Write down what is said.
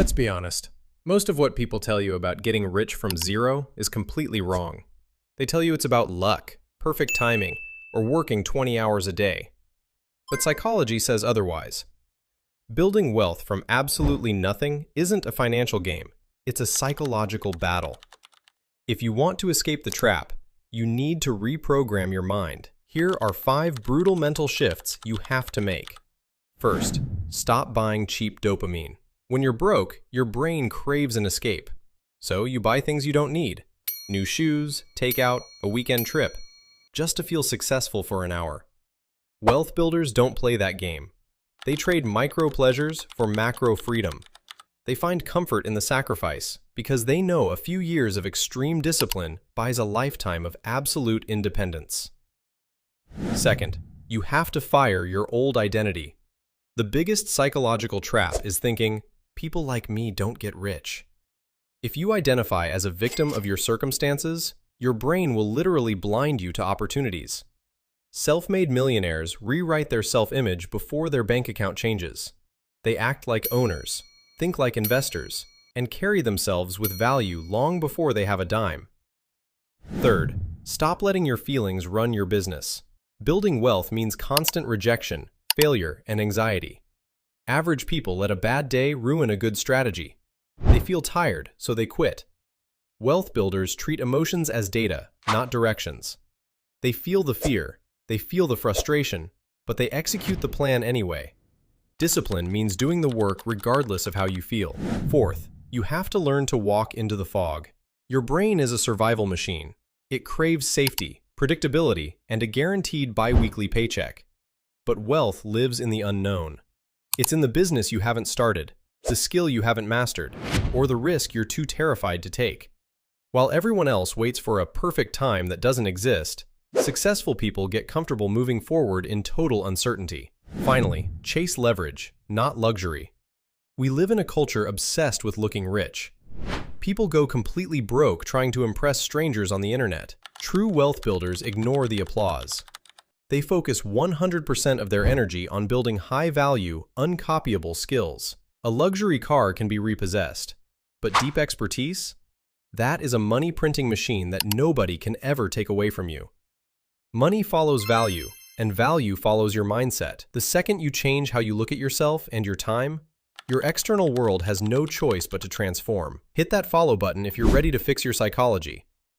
Let's be honest. Most of what people tell you about getting rich from zero is completely wrong. They tell you it's about luck, perfect timing, or working 20 hours a day. But psychology says otherwise. Building wealth from absolutely nothing isn't a financial game. It's a psychological battle. If you want to escape the trap, you need to reprogram your mind. Here are 5 brutal mental shifts you have to make. First, stop buying cheap dopamine. When you're broke, your brain craves an escape. So you buy things you don't need. New shoes, takeout, a weekend trip, just to feel successful for an hour. Wealth builders don't play that game. They trade micro pleasures for macro freedom. They find comfort in the sacrifice because they know a few years of extreme discipline buys a lifetime of absolute independence. Second, you have to fire your old identity. The biggest psychological trap is thinking, people like me don't get rich. If you identify as a victim of your circumstances, your brain will literally blind you to opportunities. Self-made millionaires rewrite their self-image before their bank account changes. They act like owners, think like investors, and carry themselves with value long before they have a dime. Third, stop letting your feelings run your business. Building wealth means constant rejection, failure, and anxiety. Average people let a bad day ruin a good strategy. They feel tired, so they quit. Wealth builders treat emotions as data, not directions. They feel the fear, they feel the frustration, but they execute the plan anyway. Discipline means doing the work regardless of how you feel. Fourth, you have to learn to walk into the fog. Your brain is a survival machine. It craves safety, predictability, and a guaranteed bi-weekly paycheck. But wealth lives in the unknown. It's in the business you haven't started, the skill you haven't mastered, or the risk you're too terrified to take. While everyone else waits for a perfect time that doesn't exist, successful people get comfortable moving forward in total uncertainty. Finally, chase leverage, not luxury. We live in a culture obsessed with looking rich. People go completely broke trying to impress strangers on the internet. True wealth builders ignore the applause. They focus 100% of their energy on building high-value, uncopyable skills. A luxury car can be repossessed, but deep expertise? That is a money-printing machine that nobody can ever take away from you. Money follows value, and value follows your mindset. The second you change how you look at yourself and your time, your external world has no choice but to transform. Hit that follow button if you're ready to fix your psychology.